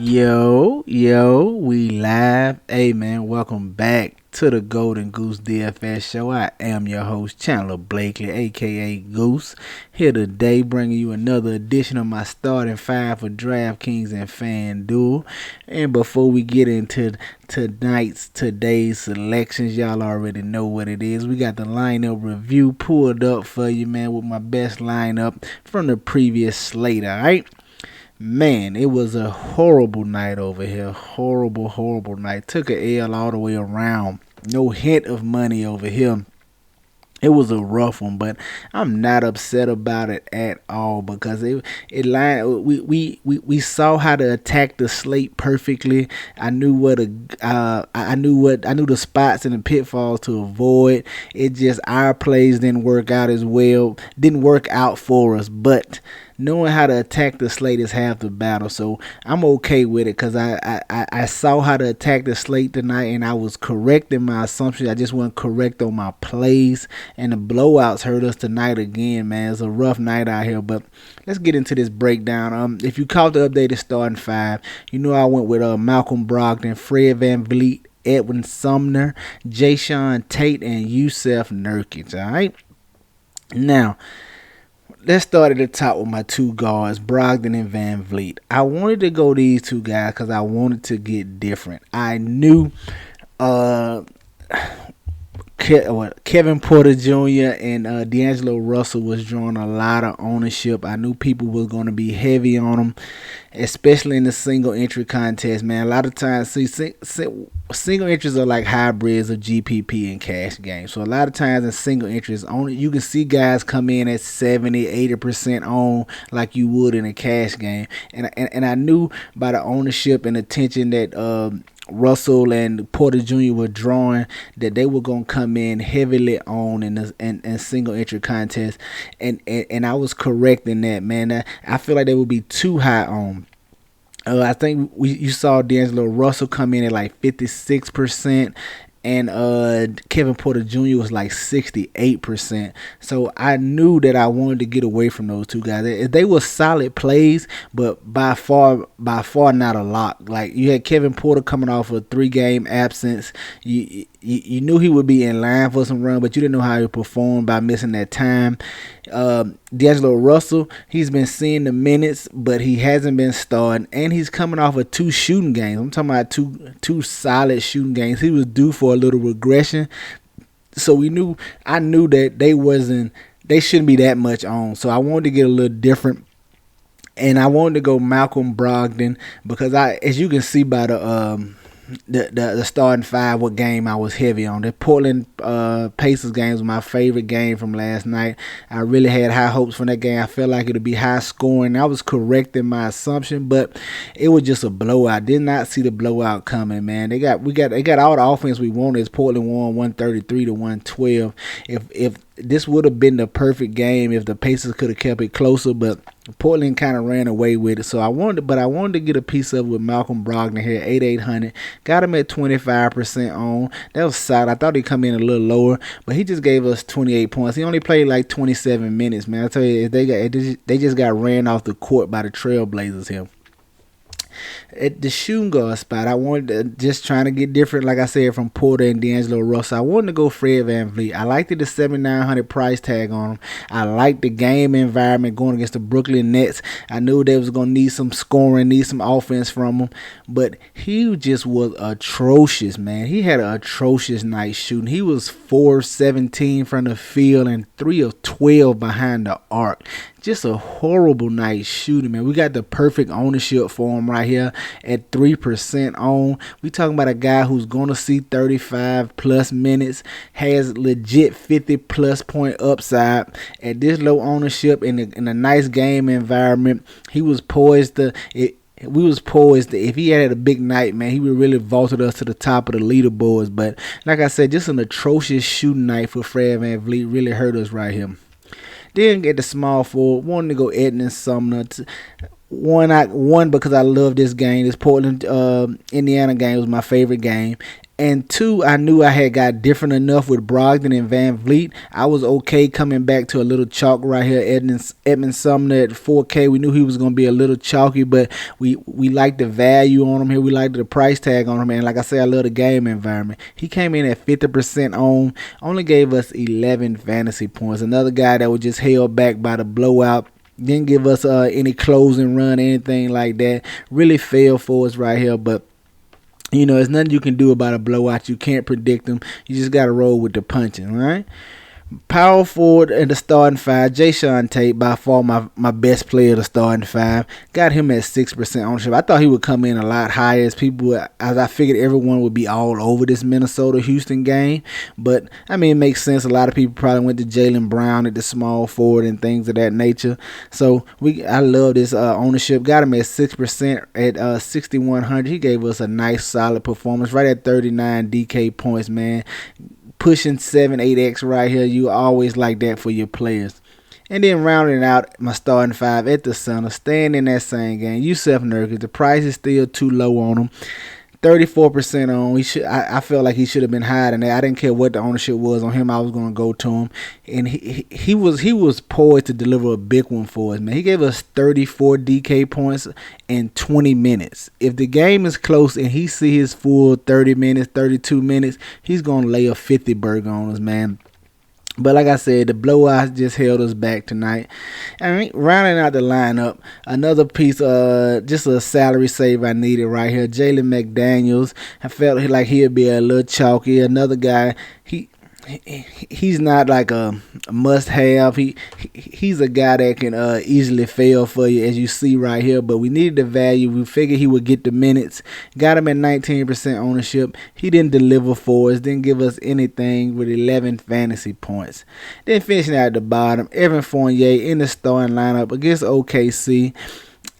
Yo, we live. Hey man, welcome back to the Golden Goose DFS show. I am your host, Chandler Blakely, aka Goose. Here today bringing you another edition of my starting five for DraftKings and FanDuel. And before we get into today's selections, y'all already know what it is. We got the lineup review pulled up for you, man, with my best lineup from the previous slate, alright? Man, it was a horrible night over here. Horrible night. Took a L all the way around. No hint of money over here. It was a rough one, but I'm not upset about it at all because it lined. We saw how to attack the slate perfectly. I knew I knew the spots and the pitfalls to avoid. It just our plays didn't work out as well. Didn't work out for us, but knowing how to attack the slate is half the battle. So I'm okay with it because I saw how to attack the slate tonight, and I was correct in my assumptions. I just wasn't correct on my plays, and the blowouts hurt us tonight again, man. It's a rough night out here, but let's get into this breakdown. If you caught the updated starting five, you know I went with Malcolm Brogdon, Fred VanVleet, Edwin Sumner, Jayshawn Tate, and Yusef Nurkic. All right, now let's start at the top with my two guards, Brogdon and VanVleet. I wanted to go these two guys because I wanted to get different. I knew Kevin Porter Jr. and D'Angelo Russell was drawing a lot of ownership. I knew people was going to be heavy on them, especially in the single entry contest, man. A lot of times, single entries are like hybrids of GPP and cash games. So a lot of times in single entries, only you can see guys come in at 70, 80% on like you would in a cash game. And I knew by the ownership and attention that Russell and Porter Jr. were drawing that they were gonna come in heavily on in single entry contests, and I was correct in that, man. I feel like they would be too high on. I think you saw D'Angelo Russell come in at like 56%. And Kevin Porter Jr. was like 68%. So I knew that I wanted to get away from those two guys. They were solid plays, but by far not a lock. Like you had Kevin Porter coming off a 3-game absence. You knew he would be in line for some run, but you didn't know how he would perform by missing that time. D'Angelo Russell, he's been seeing the minutes, but he hasn't been starting, and he's coming off of 2 shooting games. I'm talking about two solid shooting games. He was due for a little regression, so I knew that they shouldn't be that much on. So I wanted to get a little different. And I wanted to go Malcolm Brogdon because as you can see by the starting five, what game I was heavy on. The Portland Pacers game was my favorite game from last night. I really had high hopes for that game. I felt like it would be high scoring. I was correct in my assumption, but it was just a blowout. Did not see the blowout coming, man. They got all the offense we wanted. Portland won 133 to 112. If this would have been the perfect game if the Pacers could have kept it closer, but Portland kind of ran away with it. So I wanted to get a piece of it with Malcolm Brogdon here, 8,800. Got him at 25% on. That was solid. I thought he'd come in a little lower, but he just gave us 28 points. He only played like 27 minutes, man. I tell you, they just got ran off the court by the Trailblazers here. At the shooting guard spot, I wanted to just trying to get different, like I said, from Porter and D'Angelo Russell. I wanted to go Fred VanVleet. I liked the 7,900 price tag on him. I liked the game environment going against the Brooklyn Nets. I knew they was going to need some scoring, need some offense from him, but he just was atrocious, man. He had an atrocious night shooting. He was 4-17 from the field and 3 of 12 behind the arc. Just a horrible night shooting, man. We got the perfect ownership for him right here at 3% on. We talking about a guy who's going to see 35 plus minutes, has legit 50 plus point upside at this low ownership in a nice game environment. He was poised to. If he had a big night, man, he would really vaulted us to the top of the leaderboards. But like I said, just an atrocious shooting night for Fred VanVleet really hurt us right here. Then get the small forward. Wanted to go Edwin Sumner. One because I love this game. This Portland Indiana game was my favorite game. And two, I knew I had got different enough with Brogdon and Van Vliet. I was okay coming back to a little chalk right here. Edmund Sumner at 4K. We knew he was going to be a little chalky, but we liked the value on him here. We liked the price tag on him. And like I said, I love the game environment. He came in at 50% on, only gave us 11 fantasy points. Another guy that was just held back by the blowout. Didn't give us any closing run, anything like that. Really failed for us right here, but there's nothing you can do about a blowout. You can't predict them. You just got to roll with the punching, all right? Power forward in the starting five, Jayshawn Tate, by far my best player of the starting five. Got him at 6% ownership. I thought he would come in a lot higher as I figured everyone would be all over this Minnesota-Houston game. But, it makes sense. A lot of people probably went to Jaylen Brown at the small forward and things of that nature. So, I love this ownership. Got him at 6% at 6,100. He gave us a nice, solid performance. Right at 39 DK points, man. Pushing 7-8x right here. You always like that for your players. And then rounding out my starting five at the center, staying in that same game. Yusuf Nurkic, the price is still too low on him. 34% on. I felt like he should have been higher than that. I didn't care what the ownership was on him. I was going to go to him, and he was poised to deliver a big one for us, man. He gave us 34 DK points in 20 minutes. If the game is close and he see his full 30 minutes, 32 minutes, he's going to lay a 50 burger on us, man. But like I said, the blowouts just held us back tonight. Rounding out the lineup, another piece, just a salary save I needed right here. Jalen McDaniels. I felt like he'd be a little chalky. Another guy, he's not like a must-have. He's a guy that can easily fail for you, as you see right here. But we needed the value. We figured he would get the minutes. Got him at 19% ownership. He didn't deliver for us. Didn't give us anything with 11 fantasy points. Then finishing at the bottom, Evan Fournier in the starting lineup against OKC.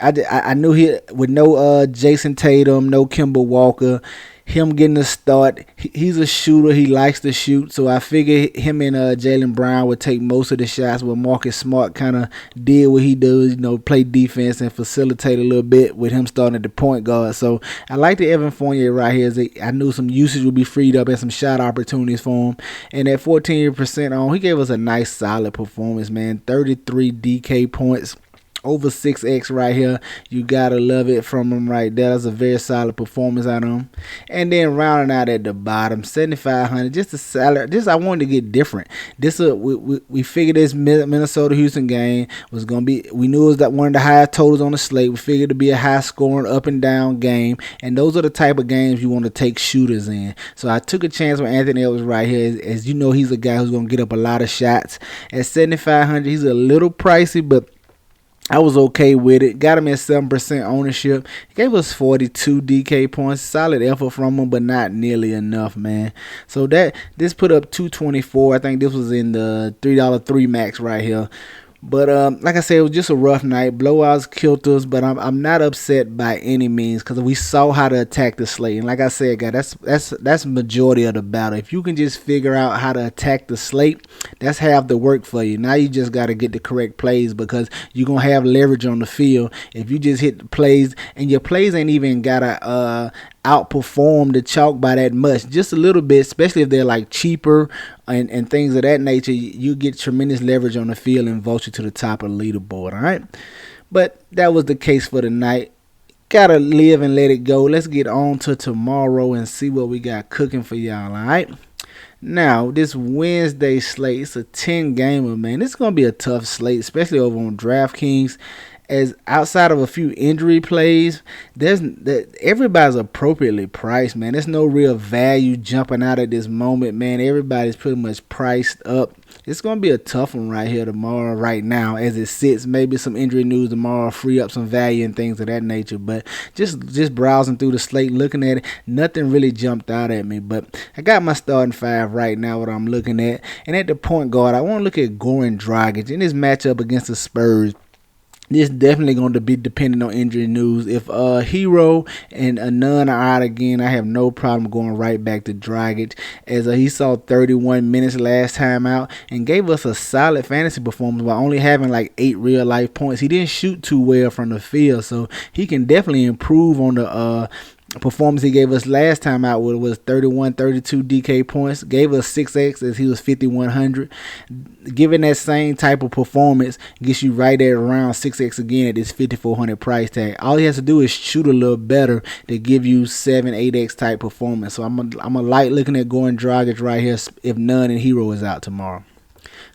I knew he with no Jason Tatum, no Kemba Walker. Him getting the start. He's a shooter. He likes to shoot. So I figured him and Jaylen Brown would take most of the shots, where Marcus Smart kind of did what he does, play defense and facilitate a little bit with him starting at the point guard. So I like the Evan Fournier right here. I knew some usage would be freed up and some shot opportunities for him. And at 14% on, he gave us a nice solid performance, man. 33 DK points. Over 6x right here. You gotta love it from him right there. That's a very solid performance out of him. And then rounding out at the bottom, 7,500. Just a salary. I wanted to get different. We figured this Minnesota Houston game was gonna be. We knew it was one of the highest totals on the slate. We figured it to be a high scoring, up and down game. And those are the type of games you want to take shooters in. So I took a chance with Anthony Edwards right here. As you know, he's a guy who's gonna get up a lot of shots. At 7,500, he's a little pricey, but I was okay with it. Got him at 7% ownership. He gave us 42 DK points. Solid effort from him, but not nearly enough, man. So this put up 224. I think this was in the $3 max right here. But like I said, it was just a rough night. Blowouts killed us, but I'm not upset by any means, because we saw how to attack the slate. And like I said, guys, that's majority of the battle. If you can just figure out how to attack the slate, that's half the work for you. Now you just got to get the correct plays, because you're going to have leverage on the field. If you just hit the plays, and your plays ain't even got to outperform the chalk by that much, just a little bit, especially if they're like cheaper and things of that nature, you get tremendous leverage on the field and vote you to the top of the leaderboard. All right, but that was the case for the night. Gotta live and let it go. Let's get on to tomorrow and see what we got cooking for y'all. All right, now this Wednesday slate, it's a 10 gamer, man. This is gonna be a tough slate, especially over on DraftKings. As outside of a few injury plays, everybody's appropriately priced, man. There's no real value jumping out at this moment, man. Everybody's pretty much priced up. It's going to be a tough one right here tomorrow, right now, as it sits. Maybe some injury news tomorrow, free up some value and things of that nature. But just browsing through the slate, looking at it, nothing really jumped out at me. But I got my starting five right now, what I'm looking at. And at the point guard, I want to look at Goran Dragic in this matchup against the Spurs. This definitely going to be dependent on injury news. If Hero and Nunn are out again, I have no problem going right back to Dragic, as he saw 31 minutes last time out and gave us a solid fantasy performance while only having like 8 real life points. He didn't shoot too well from the field, so he can definitely improve on the performance he gave us last time out was 31, 32 DK points. Gave us 6x as he was 5,100. Giving that same type of performance gets you right there around 6x again at this 5,400 price tag. All he has to do is shoot a little better to give you 7, 8x type performance. So I'm a light looking at Goran Dragic right here if none and Hero is out tomorrow.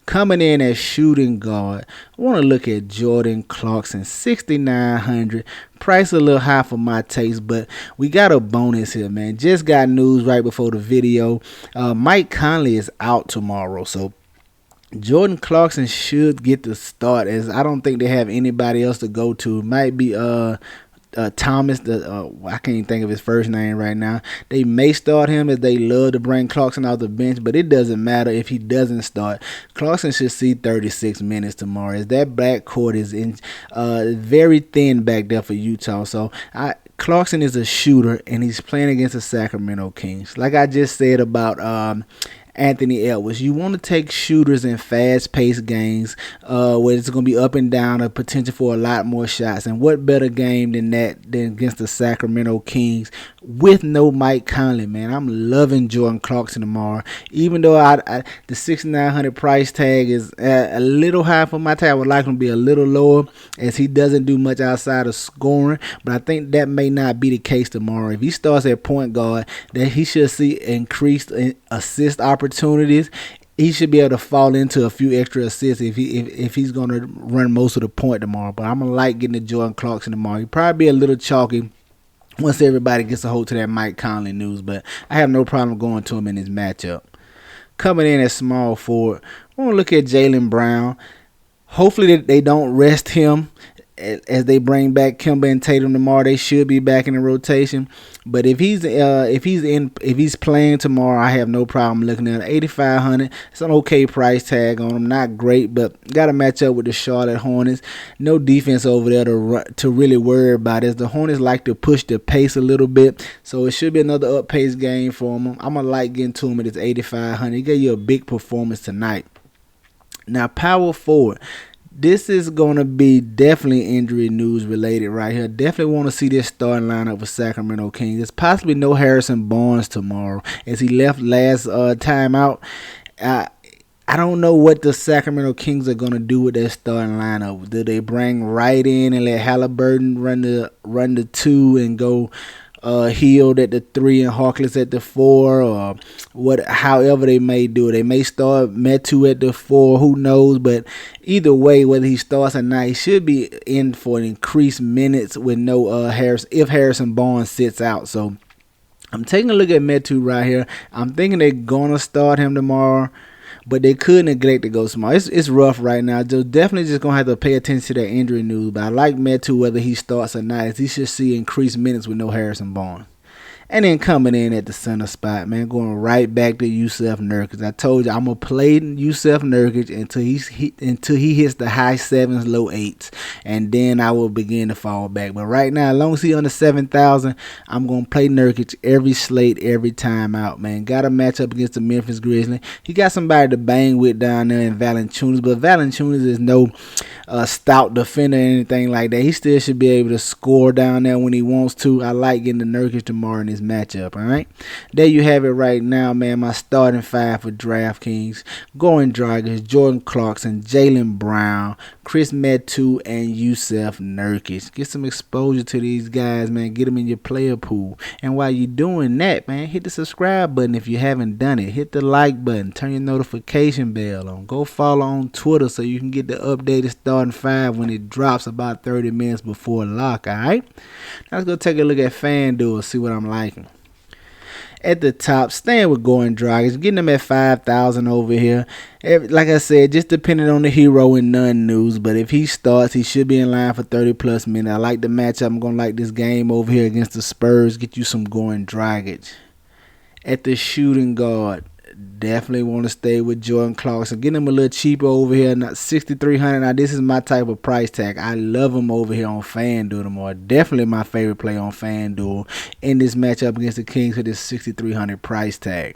Coming in as shooting guard, I want to look at Jordan Clarkson, 6,900. Price a little high for my taste, but we got a bonus here, man. Just got news right before the video. Mike Conley is out tomorrow, so Jordan Clarkson should get the start, as I don't think they have anybody else to go to. It might be Thomas, I can't even think of his first name right now. They may start him, as they love to bring Clarkson off the bench, but it doesn't matter if he doesn't start. Clarkson should see 36 minutes tomorrow, as that backcourt is very thin back there for Utah. So Clarkson is a shooter, and he's playing against the Sacramento Kings. Like I just said about Anthony Edwards, you want to take shooters in fast-paced games where it's going to be up and down, a potential for a lot more shots. And what better game than that than against the Sacramento Kings with no Mike Conley, man. I'm loving Jordan Clarkson tomorrow. Even though the 6,900 price tag is a little high for my tag, I would like him to be a little lower, as he doesn't do much outside of scoring. But I think that may not be the case tomorrow. If he starts at point guard, that he should see increased assist opportunities. He should be able to fall into a few extra assists if he's going to run most of the point tomorrow. But I'm going to like getting to Jordan Clarkson tomorrow. He'll probably be a little chalky once everybody gets a hold to that Mike Conley news, but I have no problem going to him in this matchup. Coming in at small forward, I want to look at Jaylen Brown. Hopefully they don't rest him as they bring back Kemba and Tatum tomorrow. They should be back in the rotation. But if he's playing tomorrow, I have no problem looking at 8,500. It's an okay price tag on him, not great, but got to match up with the Charlotte Hornets. No defense over there to really worry about, as the Hornets like to push the pace a little bit. So it should be another up-paced game for him. I'm gonna like getting to him at his 8,500. He gave you a big performance tonight. Now, power forward. This is going to be definitely injury news related right here. Definitely want to see this starting lineup for Sacramento Kings. There's possibly no Harrison Barnes tomorrow, as he left last time out. I don't know what the Sacramento Kings are going to do with their starting lineup. Do they bring Wright in and let Halliburton run the 2 and go Healed at the 3 and Harkless at the 4, or however they may do it. They may start Metu at the 4, who knows, but either way, whether he starts or not, he should be in for increased minutes with no if Harrison Barnes sits out. So I'm taking a look at Metu right here. I'm thinking they're gonna start him tomorrow, but they could neglect to go small. It's rough right now. Definitely just going to have to pay attention to that injury news. But I like Metu whether he starts or not, as he should see increased minutes with no Harrison Barnes. And then coming in at the center spot, man, going right back to Yusuf Nurkic. I told you I'm going to play Yusuf Nurkic until he hits the high 7s, low 8s. And then I will begin to fall back. But right now, as long as he's under 7,000, I'm going to play Nurkic every slate, every time out, man. Got a match up against the Memphis Grizzlies. He got somebody to bang with down there in Valanciunas. But Valanciunas is no stout defender or anything like that. He still should be able to score down there when he wants to. I like getting the Nurkic tomorrow in this matchup. All right, there you have it right now, man. My starting 5 for DraftKings: Goran Dragic, Jordan Clarkson, Jaylen Brown, Chris Metu, and Yusuf Nurkic. Get some exposure to these guys, man. Get them in your player pool. And while you're doing that, man, hit the subscribe button if you haven't done it. Hit the like button. Turn your notification bell on. Go follow on Twitter so you can get the updated starting 5 when it drops about 30 minutes before lock. All right, now let's go take a look at FanDuel, see what I'm liking. At the top, staying with Goran Dragic, getting them at 5,000 over here. Like I said, just depending on the hero and none news. But if he starts, he should be in line for 30+ minutes. I like the matchup. I'm going to like this game over here against the Spurs. Get you some Goran Dragic. At the shooting guard, definitely want to stay with Jordan Clarkson. Get him a little cheaper over here, not 6,300. Now this is my type of price tag. I love him over here on FanDuel tomorrow. Definitely my favorite play on FanDuel in this matchup against the Kings for this 6,300 price tag.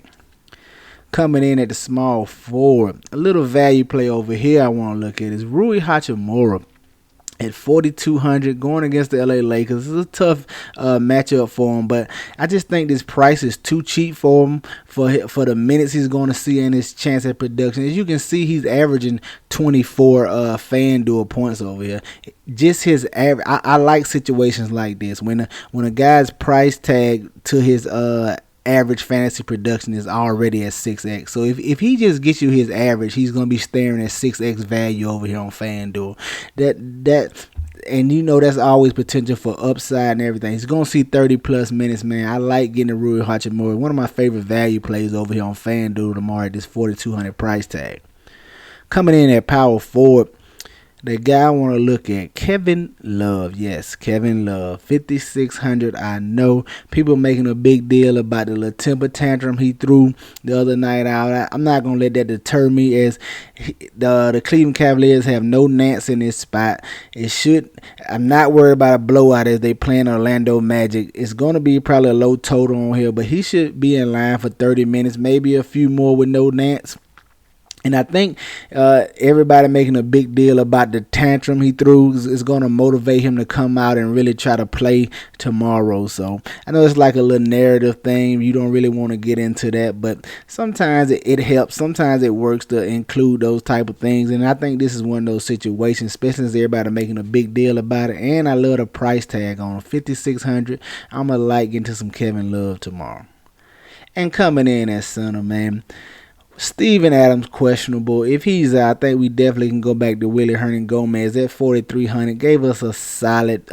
Coming in at the small forward, a little value play over here I want to look at is Rui Hachimura. at 4,200 going against the LA Lakers. It's a tough matchup for him, but I just think this price is too cheap for him for the minutes he's going to see and his chance at production. As you can see, he's averaging 24 FanDuel points over here. Just his average. I like situations like this when a guy's price tag to his average fantasy production is already at 6x. So if he just gets you his average, he's gonna be staring at 6x value over here on FanDuel. And you know that's always potential for upside and everything. He's gonna see 30 plus minutes, man. I like getting Rui Hachimura, one of my favorite value plays over here on FanDuel tomorrow at this 4,200 price tag. Coming in at power forward, the guy I want to look at, Kevin Love. Yes, Kevin Love, 5,600. I know people making a big deal about the little temper tantrum he threw the other night out. I'm not going to let that deter me, as the Cleveland Cavaliers have no Nance in this spot. I'm not worried about a blowout as they play in Orlando Magic. It's going to be probably a low total on here, but he should be in line for 30 minutes, maybe a few more with no Nance. And I think everybody making a big deal about the tantrum he threw is going to motivate him to come out and really try to play tomorrow. So I know it's like a little narrative thing. You don't really want to get into that, but sometimes it helps. Sometimes it works to include those type of things. And I think this is one of those situations, especially since everybody making a big deal about it. And I love the price tag on 5,600. I'm going to like into some Kevin Love tomorrow. And coming in at center, man, Steven Adams questionable. If he's out, I think we definitely can go back to Willie Hernangomez at 4,300. Gave us a solid,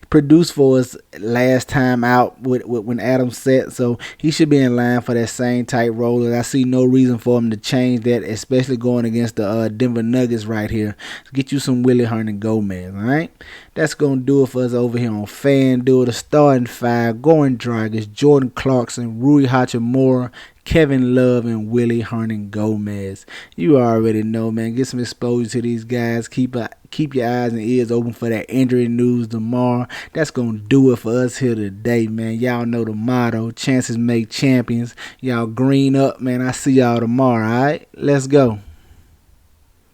produced for us last time out when Adams set, so he should be in line for that same type role. And I see no reason for him to change that, especially going against the Denver Nuggets right here. Get you some Willie Hernangomez, all right? That's going to do it for us over here on FanDuel. The starting five, Goran Dragic, Jordan Clarkson, Rui Hachimura, Kevin Love, and Willie Hernangomez. You already know, man. Get some exposure to these guys. Keep your eyes and ears open for that injury news tomorrow. That's going to do it for us here today, man. Y'all know the motto, chances make champions. Y'all green up, man. I see y'all tomorrow, all right? Let's go.